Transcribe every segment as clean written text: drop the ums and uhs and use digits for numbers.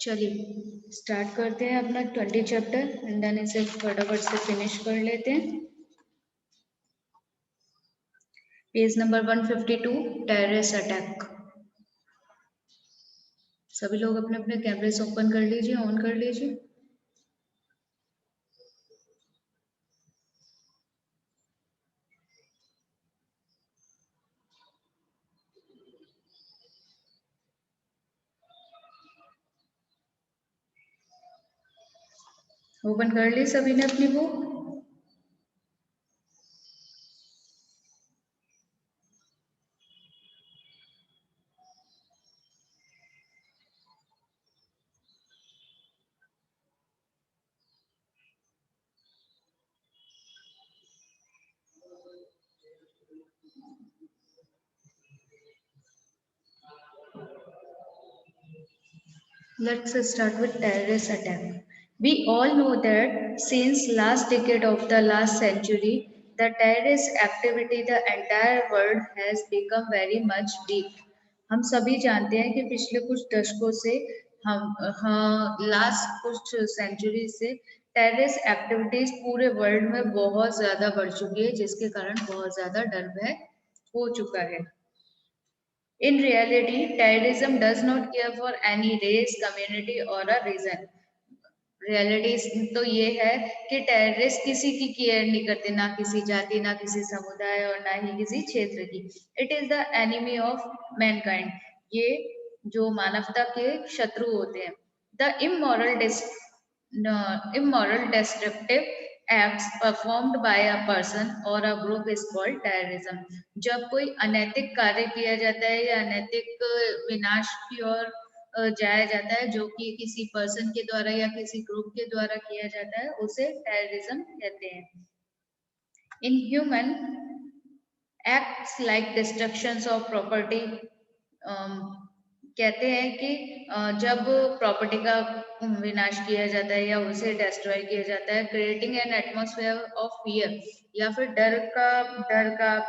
चलिए स्टार्ट करते हैं अपना 20 चैप्टर एंड देन इसे फटाफट से फिनिश कर लेते हैं। Page number 152 terrorist attack. सभी लोग अपने अपने कैमरेस ओपन कर लीजिए, ऑन कर लीजिए। ओपन कर ली सभी ने अपनी book? Let's start with terrorist attack. We all know that since last decade of the last century, the terrorist activity the entire world has become very much big. हम सभी जानते हैं कि पिछले कुछ दशकों से हम लास्ट कुछ सेंचुरी से टेररिस्ट एक्टिविटीज पूरे वर्ल्ड में बहुत ज्यादा बढ़ चुकी है, जिसके कारण बहुत ज्यादा डर भय हो चुका है। In reality, terrorism does not care for any race, community or a reason. Reality तो ये है कि टेररिस्ट किसी की केयर नहीं करते, ना किसी जाति, ना किसी समुदाय और ना ही किसी क्षेत्र की। It is the enemy of Mankind. ये जो मानवता के शत्रु होते हैं। The immoral destructive acts performed by a person or a group is called terrorism. जब कोई अनैतिक कार्य किया जाता है या अनैतिक विनाश की ओर जाया जाता है, जो कि किसी पर्सन के द्वारा या किसी ग्रुप के द्वारा किया जाता है, उसे टेररिज्म कहते हैं। Inhuman acts like destructions of property, कहते हैं कि जब प्रॉपर्टी का विनाश किया जाता है या उसे डिस्ट्रॉय किया जाता है, creating an atmosphere of fear, या फिर डर का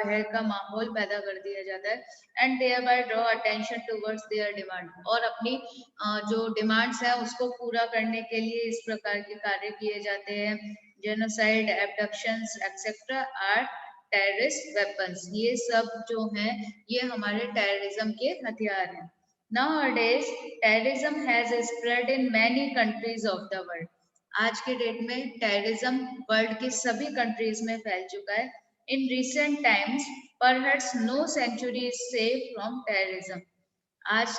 भय का माहौल पैदा कर दिया जाता है and thereby draw attention towards their demand, और अपनी जो डिमांड्स है उसको पूरा करने के लिए इस प्रकार के कार्य किए जाते हैं। Genocide, abductions etcetera are terrorist weapons. ये सब जो हैं ये हमारे टेररिज्म के हथियार हैं। Nowadays, terrorism has spread in many countries of the world. आज के डेट में टेररिज्म वर्ल्ड के सभी कंट्रीज में फैल चुका है। In recent times perhaps no century is safe from terrorism. आज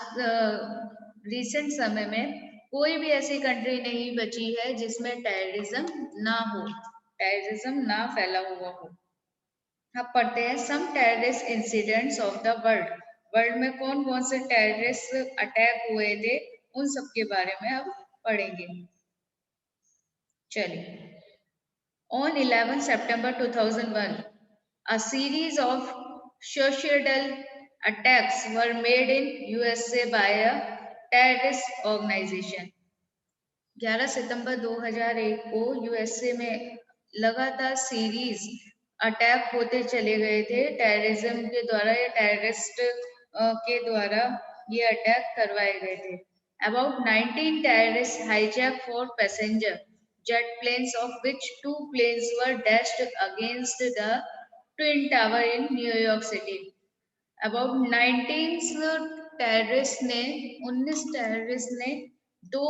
रिसेंट समय में कोई भी ऐसी कंट्री नहीं बची है जिसमें टेररिज्म ना हो, टेररिज्म ना फैला हुआ हो। अब पढ़ते हैं some terrorist incidents of the world. World में कौन कौन से टेररिस्ट अटैक हुए थे, उन सब के बारे में अब पढ़ेंगे। चलिए, on 11 September 2001, a series of suicidal attacks were made in USA by a terrorist organization. 11 सितंबर 2001 को यूएसए में लगातार सीरीज अटैक होते चले गए थे टेररिज्म के द्वारा या टेररिस्ट के द्वारा ये अटैक करवाए गए थे। About 19 terrorists hijacked 4 passenger jet planes, of which 2 planes were dashed against the Twin Tower in New York City. About 19 terrorist ने 19 टेररिस्ट ने 2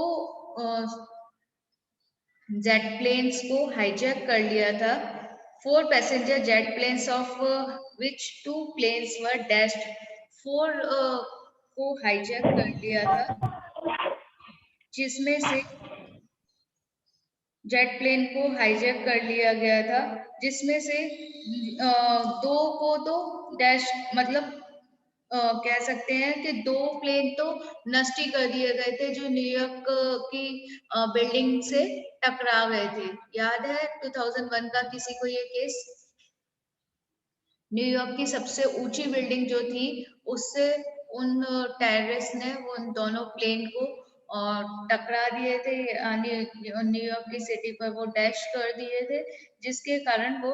जेट प्लेन्स को हाईजैक कर लिया था। 4 passenger jet planes of which 2 planes were dashed. 4 को hijack कर लिया था, जिसमें से जेट प्लेन को हाईजैक कर लिया गया था, जिसमें से 2 को तो डैश मतलब कह सकते हैं कि 2 प्लेन तो नष्ट ही कर दिए गए थे, जो न्यूयॉर्क की बिल्डिंग से टकरा गए थे। याद है 2001 का किसी को ये केस? न्यूयॉर्क की सबसे ऊंची बिल्डिंग जो थी उससे उन टेररिस्ट ने उन दोनों प्लेन को टकरा दिए थे, न्यूयॉर्क की सिटी पर वो डैश कर दिए थे, जिसके कारण वो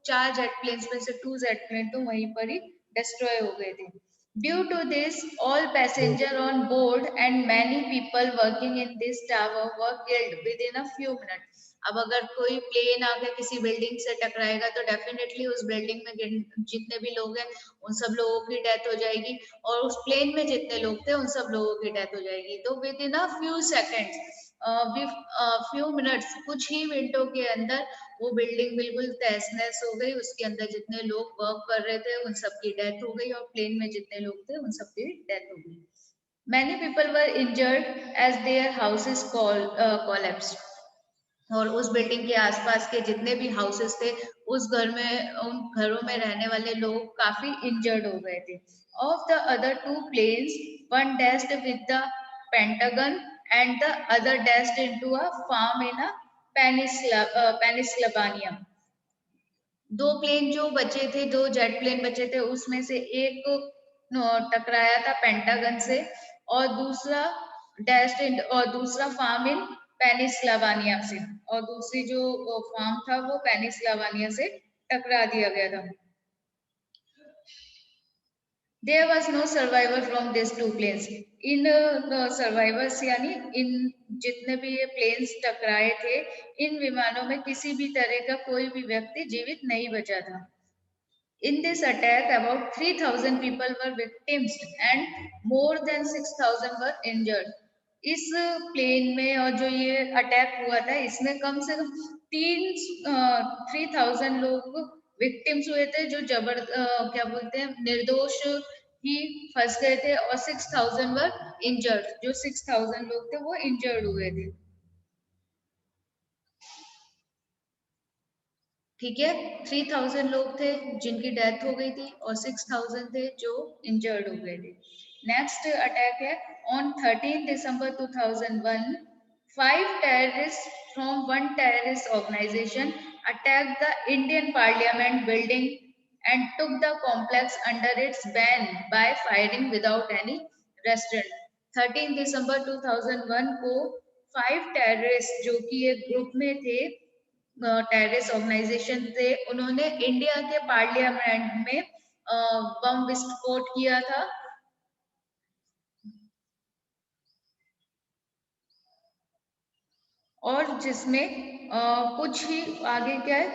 4 जेट प्लेन में से 2 जेट प्लेन तो वहीं पर ही डिस्ट्रॉय हो गए थे। Due to this, all passengers on board and many people working in this tower were killed within a few minutes. अब अगर कोई प्लेन आके किसी बिल्डिंग से टकराएगा तो डेफिनेटली उस बिल्डिंग में जितने भी लोग हैं उन सब लोगों की डेथ हो जाएगी, और उस प्लेन में जितने लोग थे उन सब लोगों की डेथ हो जाएगी। तो with in a few seconds, few minutes, कुछ ही मिनटों के अंदर वो बिल्डिंग बिल्कुल तहस नहस हो गई, उसके अंदर जितने लोग वर्क कर रहे थे उन सबकी डेथ हो गई, और प्लेन में जितने लोग थे उन सबकी डेथ हो गई। Many people were injured as their houses collapsed. और उस बिल्डिंग के आसपास के जितने भी हाउसेस थे उस घर में उन घरों में रहने वाले लोग काफी इंजर्ड हो गए थे। Of the other two planes, one dashed with the Pentagon and the other dashed into a farm in a Pennsylvania. दो प्लेन जो बचे थे, दो जेट प्लेन बचे थे, उसमें से एक टकराया था पेंटागन से, और दूसरा और दूसरा फार्म इन पेनिसल्वानिया से, और दूसरी जो फार्म था वो पेनिसल्वानिया से टकरा दिया गया था। There was no survivor from these two planes. In survivors यानी इन जितने भी ये प्लेन्स टकराए थे, इन विमानों में किसी भी तरह का कोई भी व्यक्ति जीवित नहीं बचा था। In this attack, about 3,000 people were victims and more than 6,000 were injured. इस प्लेन में और जो ये अटैक हुआ था इसमें कम से कम 3,000 लोग विक्टिम्स हुए थे, जो क्या बोलते हैं, निर्दोष ही फंस गए थे, और 6,000 वर इंजर्ड, जो 6,000 लोग थे वो इंजर्ड हुए थे। ठीक है, 3,000 लोग थे जिनकी डेथ हो गई थी, और 6,000 थे जो इंजर्ड हो गए थे। नेक्स्ट अटैक है on 13 December 2001, 5 terrorists from one terrorist organization attacked the Indian Parliament building and took the complex under its ban by firing without any restraint। 13 दिसंबर 2001 को 5 terrorists जो कि एक ग्रुप में थे, टेररिस्ट ऑर्गेनाइजेशन थे, उन्होंने इंडिया के पार्लियामेंट में बम विस्फोट किया था, और जिसमें कुछ ही आगे क्या है,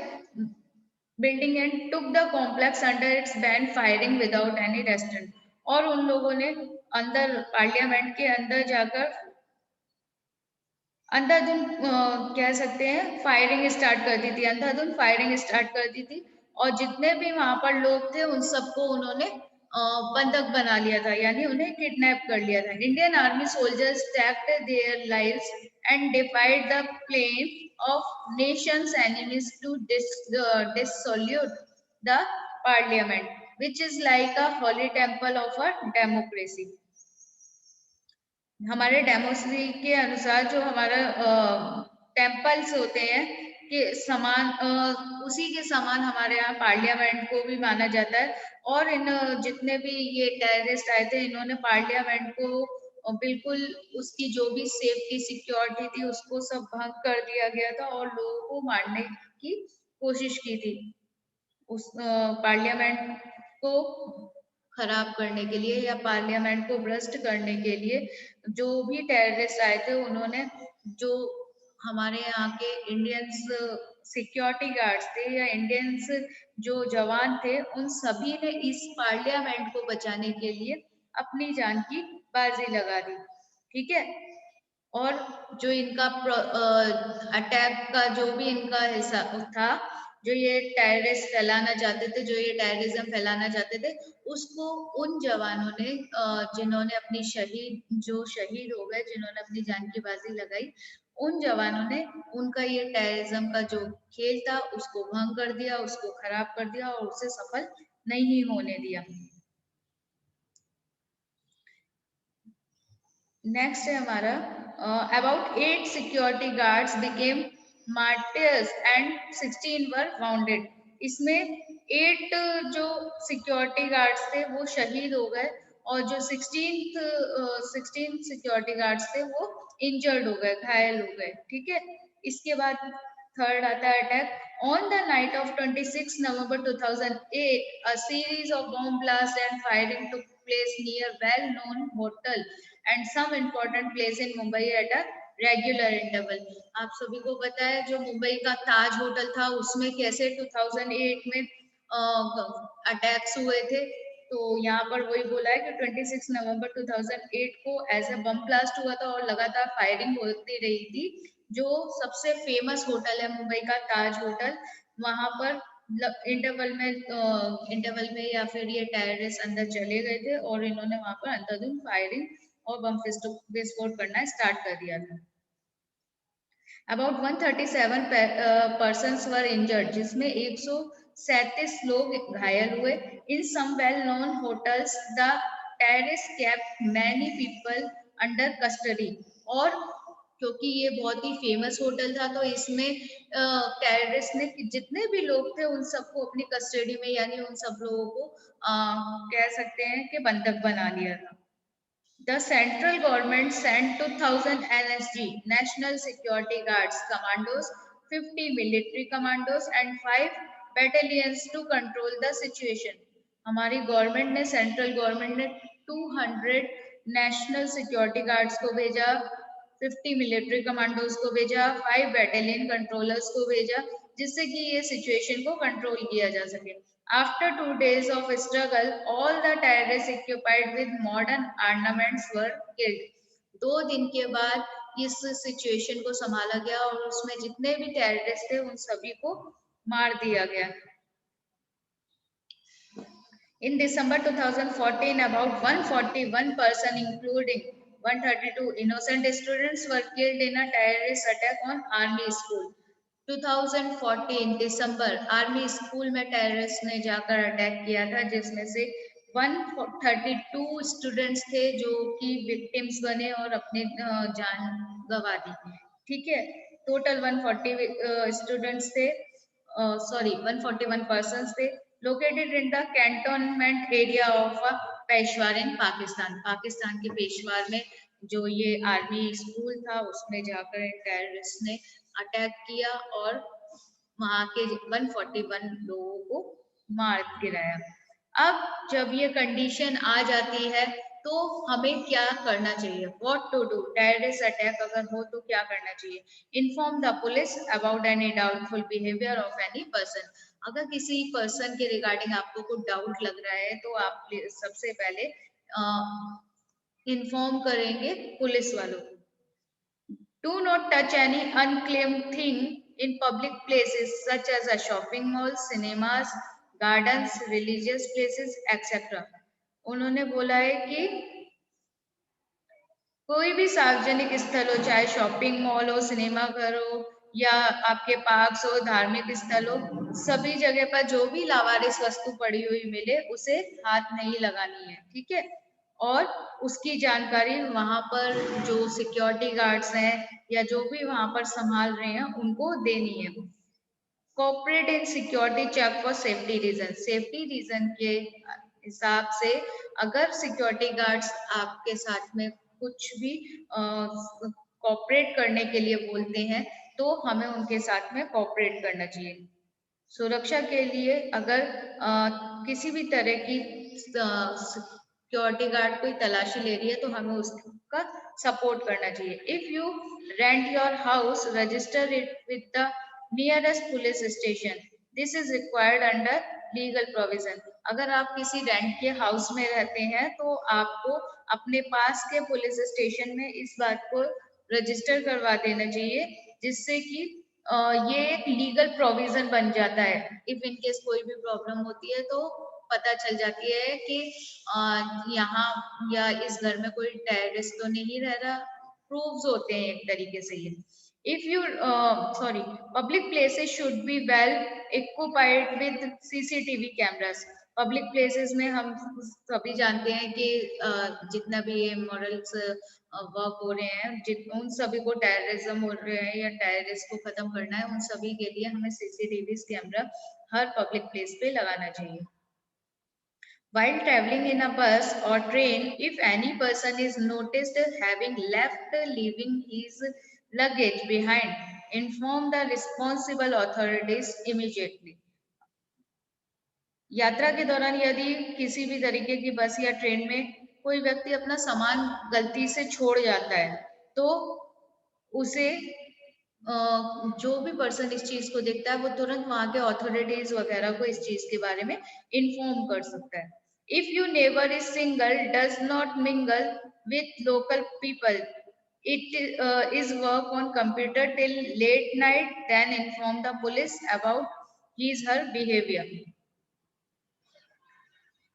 building and took the complex under its ban firing without any restaurant. और उन लोगों ने अंदर पार्लियामेंट के अंदर जाकर अंधाधुन कह सकते हैं फायरिंग स्टार्ट कर दी थी, अंधाधुन फायरिंग स्टार्ट कर दी थी, और जितने भी वहां पर लोग थे उन सबको उन्होंने बंधक बना लिया था, यानी उन्हें किडनैप कर लिया था। Indian army soldiers tacked their lives and defied the plane of nations enemies to dissolute the parliament which is like a holy temple of a democracy. हमारे डेमोक्रेसी के अनुसार जो हमारा टेम्पल्स होते हैं कि समान, उसी के समान हमारे यहाँ पार्लियामेंट को भी माना जाता है। और इन जितने भी ये टेररिस्ट आए थे, इन्होंने पार्लियामेंट को बिल्कुल उसकी जो भी सेफ्टी सिक्योरिटी थी उसको सब भंग कर दिया गया था, और लोगों को मारने की कोशिश की थी। उस पार्लियामेंट को खराब करने के लिए या पार्लियामेंट को भ्रष्ट करने के लिए जो भी टेररिस्ट आए थे, उन्होंने जो हमारे यहाँ के इंडियंस सिक्योरिटी गार्ड्स थे या इंडियंस जो जवान थे, उन सभी ने इस पार्लियामेंट को बचाने के लिए अपनी जान की बाजी लगा दी। ठीक है, और जो इनका अटैक का जो भी इनका हिस्सा था, जो ये टेररिस्ट फैलाना चाहते थे, जो ये टेररिज्म फैलाना चाहते थे, उसको उन जवानों ने जिन्होंने अपनी जो शहीद हो गए, जिन्होंने अपनी जान की बाजी लगाई, उन जवानों ने उनका ये टेररिज्म का जो खेल था उसको भंग कर दिया, उसको खराब कर दिया, और उसे सफल नहीं होने दिया। नेक्स्ट है हमारा about 8 security guards became martyrs and 16 were bounded. इसमें 8 जो सिक्योरिटी गार्ड्स थे वो शहीद हो गए, और जो 16 सिक्योरिटी गार्ड्स थे वो इंजर्ड हो गए, घायल हो गए। ठीक है, इसके बाद थर्ड आता है attack on the night of 26 November 2008, a series of bomb blasts and firing took place near well-known hotel and some important place in Mumbai at a regular interval. आप सभी को पता है जो मुंबई का ताज होटल था उसमें कैसे 2008 में अटैक्स हुए थे। तो यहाँ पर वही बोला है कि 26 नवंबर 2008 को ऐसे बम ब्लास्ट हुआ था और लगातार फायरिंग होती रही थी। जो सबसे फेमस होटल है मुंबई का ताज होटल, वहां पर इंटरवल में या फिर ये टेररिस्ट अंदर चले गए थे और इन्होंने वहां पर अंधाधुंध फायरिंग और बम विस्फोट करना स्टार्ट कर दिया था। About 137 persons were injured, जिसमें 137 लोग घायल हुए। In some well-known hotels, the terrorists kept many people under custody. और क्योंकि ये बहुत ही फेमस होटल था तो इसमें टेररिस्ट ने जितने भी लोग थे उन सबको अपनी कस्टडी में, यानी उन सब लोगों को कह सकते हैं कि बंधक बना लिया था। The central government sent 2000 NSG National Security Guards commandos, 50 military commandos and 5 battalions to control the situation. हमारी गवर्नमेंट ने, सेंट्रल गवर्नमेंट ने 200 नेशनल सिक्योरिटी गार्ड्स को भेजा, 50 मिलिट्री कमांडोज को भेजा, 5 बैटालियन कंट्रोलर्स को भेजा, जिससे कि ये सिचुएशन को कंट्रोल किया जा सके। After 2 days of struggle, all the terrorists occupied with modern ornaments were killed. 2 दिन के बाद इस सिचुएशन को संभाला गया और उसमें जितने भी टेररिस्ट थे उन सभी को मार दिया गया। In December 2014, about 141 persons, including 132 innocent students, were killed in a terrorist attack on army school. 2014 December army school में टेररिस्ट ने जाकर अटैक किया था, जिसमें से 132 स्टूडेंट्स थे जो कि विक्टिम्स बने और अपने जान गंवा दी। ठीक है, टोटल 140 स्टूडेंट्स थे, 141 पर्सन्स थे, located in the cantonment area of Peshawar in Pakistan. Pakistan के पेशवार में जो ये आर्मी स्कूल था उसमें जाकर टेररिस्ट ने अटैक किया और वहां के 141 लोगों को मार गिराया। अब जब ये कंडीशन आ जाती है तो हमें क्या करना चाहिए? What to do? Terrorist attack अगर हो तो क्या करना चाहिए? Inform the police about any doubtful behaviour of any person. अगर किसी पर्सन के रिगार्डिंग आपको कुछ डाउट लग रहा है तो आप सबसे पहले इन्फॉर्म करेंगे पुलिस वालों को। Do not touch any unclaimed thing in public places such as a shopping mall, cinemas, gardens, religious places, etc. उन्होंने बोला है कि कोई भी सार्वजनिक स्थल हो, चाहे शॉपिंग मॉल हो, सिनेमा घर हो या आपके पार्क्स हो, धार्मिक स्थल हो, सभी जगह पर जो भी लावारिस वस्तु पड़ी हुई मिले उसे हाथ नहीं लगानी है। ठीक है, और उसकी जानकारी वहां पर जो सिक्योरिटी गार्ड्स हैं या जो भी वहां पर संभाल रहे हैं उनको देनी है। Cooperate in security check for safety reason. Safety reason के हिसाब से अगर सिक्योरिटी गार्ड्स आपके साथ में कुछ भी कोऑपरेट करने के लिए बोलते हैं तो हमें उनके साथ में कोऑपरेट करना चाहिए। सुरक्षा के लिए अगर किसी भी तरह की सिक्योरिटी गार्ड कोई तलाशी ले रही है तो हमें उसका सपोर्ट करना चाहिए। If you rent your house, register it with the nearest police station. This is required under legal provision. अगर आप किसी रेंट के हाउस में रहते हैं तो आपको अपने पास के पुलिस स्टेशन में इस बात को रजिस्टर करवा देना चाहिए, जिससे कि ये एक लीगल प्रोविजन बन जाता है। इफ इन केस कोई भी प्रॉब्लम होती है तो पता चल जाती है कि यहाँ या इस घर में कोई टेररिस्ट तो नहीं रह रहा, प्रूव्स होते हैं एक तरीके से ये। If you public places should be well equipped with CCTV cameras. Public places में हम सभी जानते हैं कि जितना भी ये मॉरल्स वर्क हो रहे हैं, उन सभी को टेररिज्म हो रहे हैं या टेररिस्ट को खत्म करना है, उन सभी के लिए हमें CCTV कैमरा हर पब्लिक प्लेस पे लगाना चाहिए। While traveling in a bus or train, if any person is noticed having leaving his luggage behind, inform the responsible authorities immediately. यात्रा के दौरान यदि किसी भी तरीके की बस या ट्रेन में कोई व्यक्ति अपना सामान गलती से छोड़ जाता है, तो उसे जो भी पर्सन इस चीज को देखता है वो तुरंत वहां के ऑथोरिटीज वगैरह को इस चीज के बारे में इन्फॉर्म कर सकता है। If you neighbour is single, does not mingle with local people, it is work on computer till late night, then inform the police about his her behavior।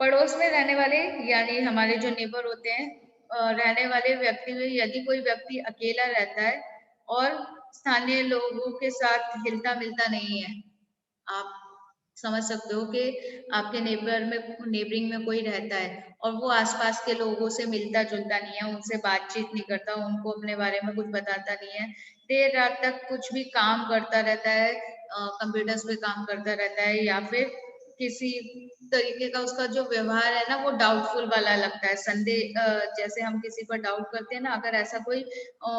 पड़ोस में रहने वाले यानी हमारे जो नेबर होते हैं, रहने वाले व्यक्ति में यदि कोई व्यक्ति अकेला रहता है और स्थानीय लोगों के साथ हिलता मिलता नहीं है, आप समझ सकते हो कि आपके नेबरिंग में कोई रहता है और वो आसपास के लोगों से मिलता जुलता नहीं है, उनसे बातचीत नहीं करता, उनको अपने बारे में कुछ बताता नहीं है, देर रात तक कुछ भी काम करता रहता है, कंप्यूटर्स पे काम करता रहता है, या फिर किसी तरीके का उसका जो व्यवहार है ना वो डाउटफुल वाला लगता है, संदेह, जैसे हम किसी पर डाउट करते हैं ना, अगर ऐसा कोई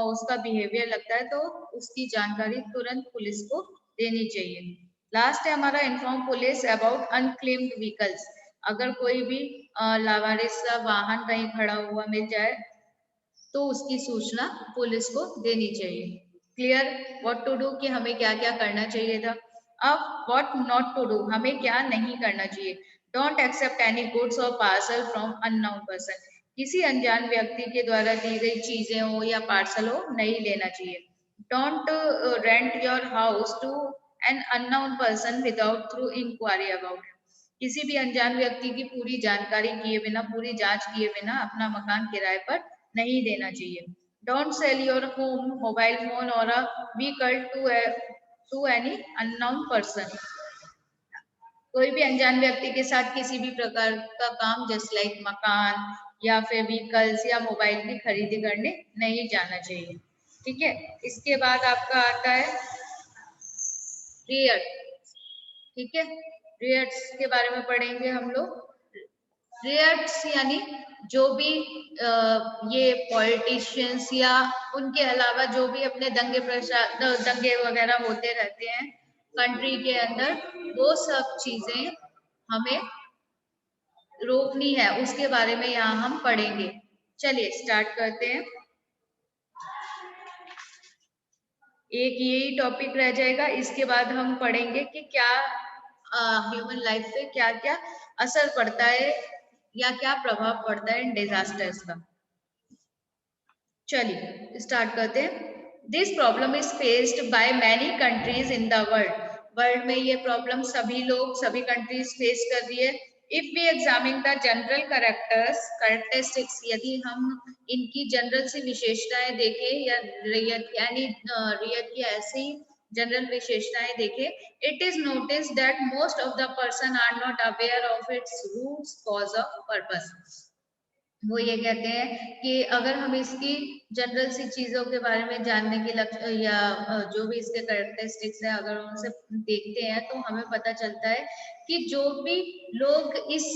उसका बिहेवियर लगता है तो उसकी जानकारी तुरंत पुलिस को देनी चाहिए। लास्ट है हमारा inform police about unclaimed vehicles. अगर कोई भी लावारिस वाहन कहीं खड़ा हुआ मिल जाए तो उसकी सूचना पुलिस को देनी चाहिए। क्लियर व्हाट टू डू कि हमें क्या क्या करना चाहिए था। अब व्हाट नॉट टू डू, हमें क्या नहीं करना चाहिए। डोंट एक्सेप्ट एनी गुड्स और पार्सल फ्रॉम अननोन पर्सन। किसी अनजान व्यक्ति के द्वारा दी गई चीजें हो या पार्सल हो नहीं लेना चाहिए। Don't rent your house to an unknown person without thorough inquiry about. किसी भी अनजान व्यक्ति की पूरी जानकारी किए बिना, पूरी जांच किए बिना अपना मकान किराए पर नहीं देना चाहिए। Don't sell your home, mobile phone or a vehicle to any unknown person. कोई भी अनजान व्यक्ति के साथ किसी भी प्रकार का काम जस्ट लाइक मकान या फिर व्हीकल्स या मोबाइल की खरीदी करने नहीं जाना चाहिए। ठीक है, इसके बाद आपका आता है रियर। ठीक है, रियट्स के बारे में पढ़ेंगे हम लोग। रियट्स यानी जो भी ये पॉलिटिशियंस या उनके अलावा जो भी अपने दंगे वगैरह होते रहते हैं कंट्री के अंदर, वो सब चीजें हमें रोकनी है, उसके बारे में यहाँ हम पढ़ेंगे। चलिए स्टार्ट करते हैं। एक यही टॉपिक रह जाएगा, इसके बाद हम पढ़ेंगे कि क्या ह्यूमन लाइफ पे क्या क्या असर पड़ता है या क्या प्रभाव पड़ता है इन डिजास्टर्स का। चलिए स्टार्ट करते हैं। This problem is faced by many countries in the world. World में ये प्रॉब्लम सभी लोग, सभी कंट्रीज फेस कर रही है। If we examine the general characteristics, यदि हम इनकी जनरल सी विशेषताएं देखें या रियत की ऐसी जनरल विशेषताएं देखें, it is notice that most of the person are not aware of its roots, cause of purpose. वो ये कहते हैं कि अगर हम इसकी जनरल सी चीजों के बारे में जानने के लक्ष्य या जो भी इसके करेक्टरिस्टिक्स है अगर उनसे देखते हैं तो हमें पता चलता है कि जो भी लोग इस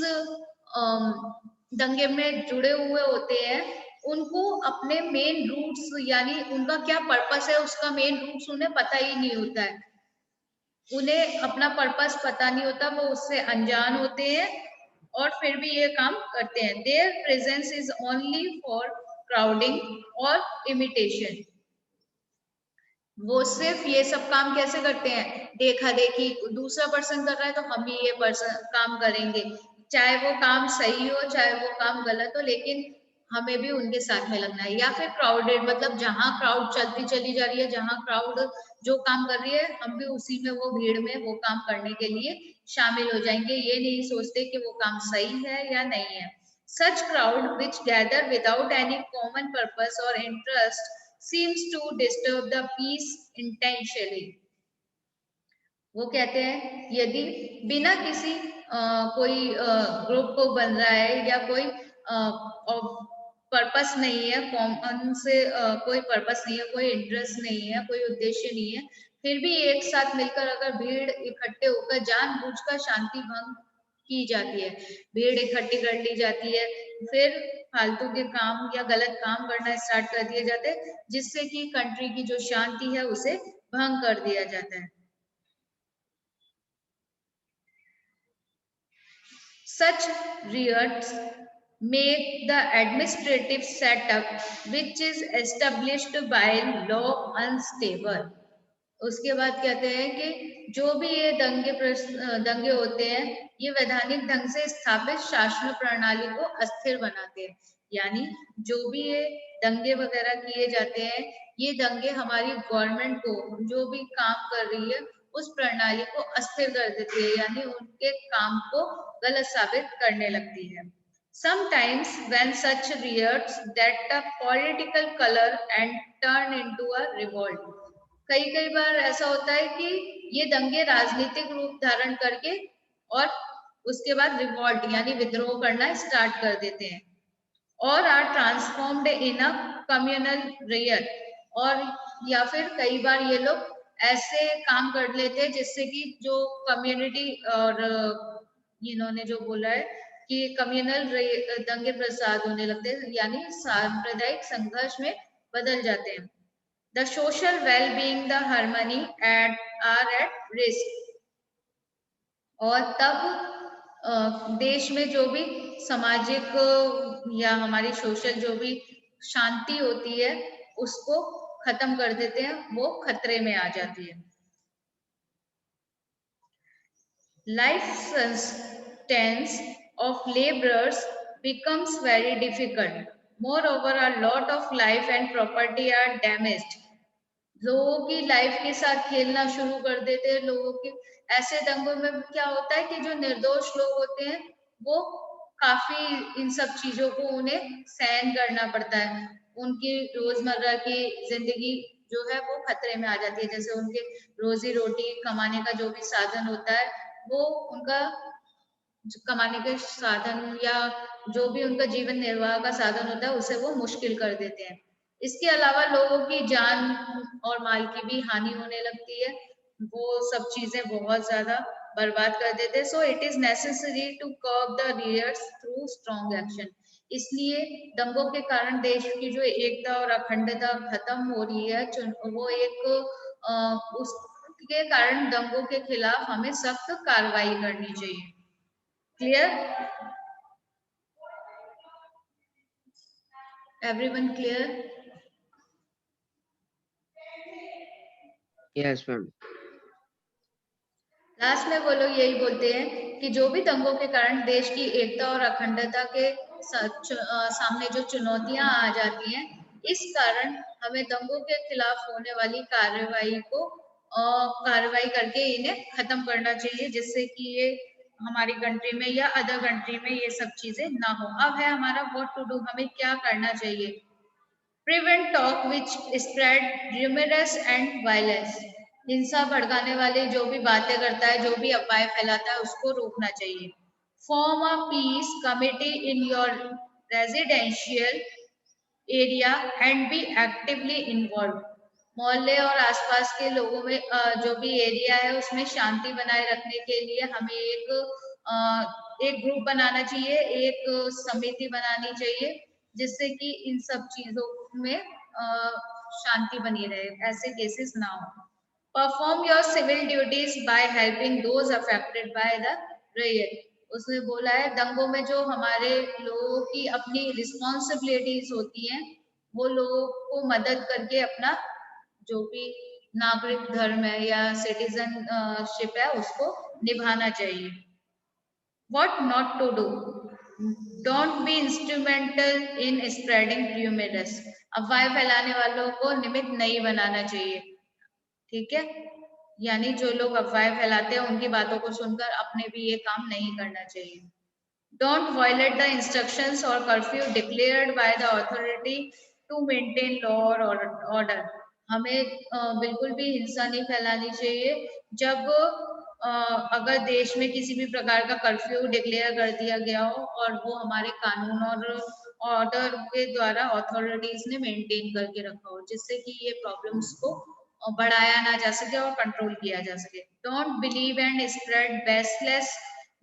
दंगे में जुड़े हुए होते हैं उनको अपने मेन रूट्स यानी उनका क्या पर्पस है उसका मेन रूट्स उन्हें पता ही नहीं होता है। उन्हें अपना पर्पस पता नहीं होता, वो उससे अनजान होते हैं और फिर भी ये काम करते हैं। There presence is only for crowding और इमिटेशन। वो सिर्फ ये सब काम कैसे करते हैं, देखा देखी, दूसरा पर्सन कर रहा है तो हम भी ये पर्सन काम करेंगे, चाहे वो काम सही हो चाहे वो काम गलत हो, लेकिन हमें भी उनके साथ में लगना है। या फिर क्राउडेड मतलब जहां क्राउड चलती चली जा रही है, जहां क्राउड जो काम कर रही है हम भी उसी में वो भीड़ में वो काम करने के लिए शामिल हो जाएंगे, ये नहीं सोचते कि वो काम सही है या नहीं है। Such crowd which gather without any common purpose or interest seems to disturb the peace intentionally। वो कहते हैं यदि बिना किसी कोई ग्रुप को बन रहा है या कोई पर्पस नहीं है, कॉमन से कोई पर्पस नहीं है, कोई इंटरेस्ट नहीं है, कोई उद्देश्य नहीं है, फिर भी एक साथ मिलकर अगर भीड़ इकट्ठे होकर जानबूझकर शांति भंग की जाती है, भीड़ इकट्ठी कर ली जाती है, फिर फालतू के काम या गलत काम करना स्टार्ट कर दिए जाते हैं जिससे कि कंट्री की जो शांति है उसे भंग कर दिया जाता है। Such riots make the administrative setup which is established by law unstable. उसके बाद कहते हैं कि जो भी ये दंगे होते हैं ये वैधानिक ढंग से स्थापित शासन प्रणाली को अस्थिर बनाते हैं। यानी जो भी ये दंगे वगैरह किए जाते हैं ये दंगे हमारी गवर्नमेंट को जो भी काम कर रही है उस प्रणाली को अस्थिर कर देती है, यानी उनके काम को गलत साबित करने लगती है। Sometimes when such riots get a political color and turn into a revolt. कई बार ऐसा होता है कि ये दंगे राजनीतिक रूप धारण करके और उसके बाद रिवॉल्ट यानी विद्रोह करना स्टार्ट कर देते हैं और are transformed in a communal riot, और या फिर कई बार ये लोग ऐसे काम कर लेते हैं जिससे कि जो कम्युनिटी और इन्होंने जो बोला है कि कम्युनल दंगे प्रसाद होने लगते हैं, यानी सांप्रदायिक संघर्ष में बदल जाते हैं। The social well-being, the harmony are at risk. और तब देश में जो भी सामाजिक या हमारी सोशल जो भी शांति होती है उसको खत्म कर देते हैं, वो खतरे में आ जाती है। Life subsistence of laborers becomes very difficult. Moreover, a lot of life and property are damaged. लोगों की लाइफ के साथ खेलना शुरू कर देते हैं। लोगों के ऐसे दंगों में क्या होता है कि जो निर्दोष लोग होते हैं वो काफी इन सब चीजों को उन्हें सहन करना पड़ता है। उनकी रोजमर्रा की जिंदगी जो है वो खतरे में आ जाती है। जैसे उनके रोजी रोटी कमाने का जो भी साधन होता है वो उनका कमाने के साधन या जो भी उनका जीवन निर्वाह का साधन होता है उसे वो मुश्किल कर देते हैं। इसके अलावा लोगों की जान और माल की भी हानि होने लगती है, वो सब चीजें बहुत ज्यादा बर्बाद कर देते हैं। So it is necessary to curb the riots through strong action. इसलिए दंगों के कारण देश की जो एकता और अखंडता खत्म हो रही है, वो एक उसके कारण दंगों के खिलाफ हमें सख्त कार्रवाई करनी चाहिए। Clear? Everyone clear? Yes ma'am. Last में वो लोग यही बोलते हैं कि जो भी दंगों के कारण देश की एकता और अखंडता के सामने जो चुनौतियां आ जाती हैं, इस कारण हमें दंगों के खिलाफ होने वाली कार्रवाई करके इन्हें खत्म करना चाहिए, जिससे कि ये हमारी कंट्री में या अदर कंट्री में ये सब चीजें ना हो। अब है हमारा व्हाट टू डू, हमें क्या करना चाहिए। Prevent talk which spread rumours and violence. हिंसा भड़काने वाले जो भी बातें करता है, जो भी अफवाहें फैलाता है, उसको रोकना चाहिए। Form a peace committee in your residential area and be actively involve. मोहल्ले और आसपास के लोगों में जो भी एरिया है उसमें शांति बनाए रखने के लिए हमें एक ग्रुप बनाना चाहिए, एक समिति बनानी चाहिए, जिससे कि इन सब चीजों में शांति बनी रहे, ऐसे केसेस ना हो। Perform your civil duties by helping those affected by the riot. उसने बोला है दंगों में जो हमारे लोगों की अपनी रिस्पॉन्सिबिलिटीज होती हैं वो लोगों को मदद करके अपना जो भी नागरिक धर्म है या सिटीजनशिप है उसको निभाना चाहिए। What not to do? Don't be instrumental in spreading rumors. अफवाह फैलाने वालों को निमित्त नहीं बनाना चाहिए, ठीक है? यानी जो लोग अफवाह फैलाते हैं उनकी बातों को सुनकर अपने भी ये काम नहीं करना चाहिए। Don't violate the instructions or curfew declared by the authority to maintain law or order. हमें बिल्कुल भी हिंसा नहीं फैलानी चाहिए। जब अगर देश में किसी भी प्रकार का कर्फ्यू डिक्लेयर कर दिया गया हो और वो हमारे कानून और ऑर्डर के द्वारा अथॉरिटीज ने मेंटेन करके रखा हो, जिससे कि ये प्रॉब्लम्स को बढ़ाया ना जा सके और कंट्रोल किया जा सके। Don't believe and spread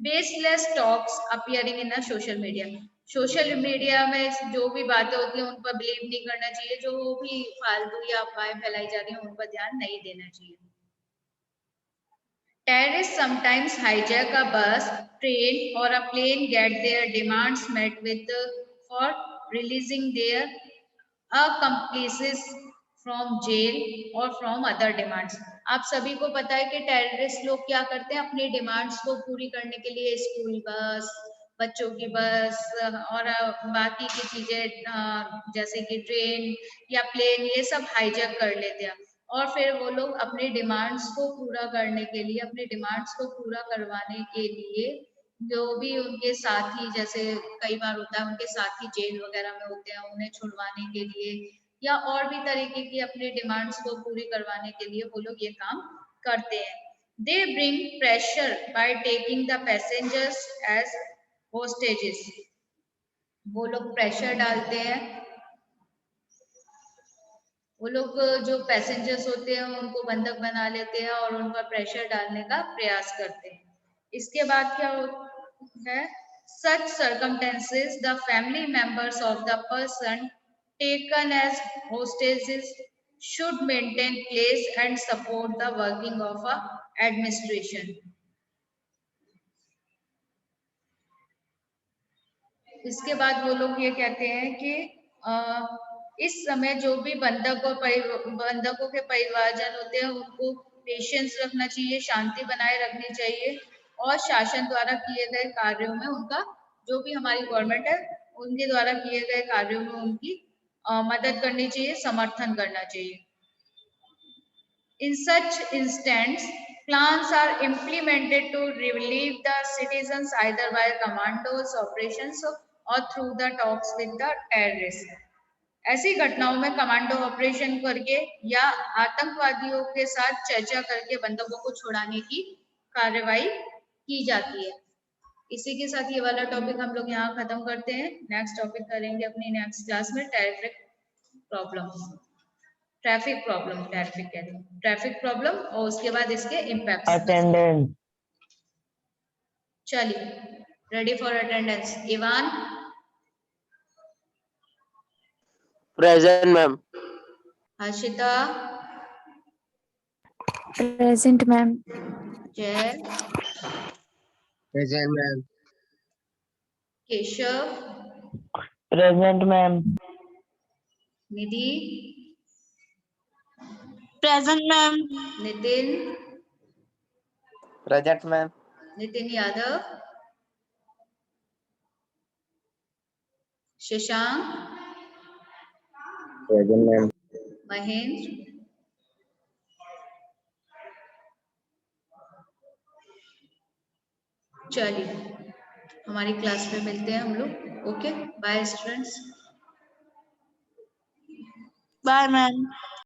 baseless talks appearing in social media. Social media में जो भी बातें होती हैं उन पर बिलीव नहीं करना चाहिए। जो भी फालतू या अफवाहें फैलाई जा रही हैं उन पर ध्यान नहीं देना चाहिए। Terrorists sometimes hijack a bus, train, or a plane, get their demands met with for releasing their accomplices from jail or from other demands. आप सभी को पता है कि टेररिस्ट लोग क्या करते हैं, अपनी डिमांड्स को पूरी करने के लिए स्कूल बस, बच्चों की बस और बाकी की चीजें जैसे कि ट्रेन या प्लेन, ये सब हाईजैक कर लेते हैं और फिर वो लोग अपनी डिमांड्स को पूरा करने के लिए, अपनी डिमांड्स को पूरा करवाने के लिए जो भी उनके साथी, जैसे कई बार होता है उनके साथी जेल वगैरह में होते हैं, उन्हें छुड़वाने के लिए या और भी तरीके की अपनी डिमांड्स को पूरी करवाने के लिए वो लोग ये काम करते हैं. They bring pressure by taking the passengers as hostages. वो लोग प्रेशर डालते हैं, वो लोग जो पैसेंजर्स होते हैं उनको बंधक बना लेते हैं और उन पर प्रेशर डालने का प्रयास करते हैं. इसके बाद क्या है, such circumstances the family members of the person taken as hostages should maintain place and support the working of a administration. इसके बाद वो लोग ये कहते हैं कि इस समय जो भी बंधकों के परिवारजन होते हैं उनको पेशेंस रखना चाहिए, शांति बनाए रखनी चाहिए और शासन द्वारा किए गए कार्यों में उनका, जो भी हमारी गवर्नमेंट है उनके द्वारा किए गए कार्यों में उनकी मदद करनी चाहिए, समर्थन करना चाहिए. In such instance, plans are implemented to relieve the citizens either by commandos operations or through the talks with the terrorists. ऐसी घटनाओं में कमांडो ऑपरेशन करके या आतंकवादियों के साथ चर्चा करके बंधकों को छुड़ाने की कार्रवाई की जाती है. इसी के साथ ये वाला टॉपिक हम लोग यहाँ खत्म करते हैं. नेक्स्ट टॉपिक करेंगे अपनी नेक्स्ट क्लास में ट्रैफिक प्रॉब्लम और उसके बाद इसके इम्पैक्ट. अटेंडेंस. चलिए, ready for attendance. Ivan. Present ma'am. Harshita. Present ma'am. Jai. Present ma'am. Keshav. Present ma'am. Nidhi. Present ma'am. Nitin. Present ma'am. Nitin Yadav. Shashank. Present ma'am. Mahendra. चलिए, हमारी क्लास में मिलते हैं हम लोग. Okay, bye students. Bye ma'am.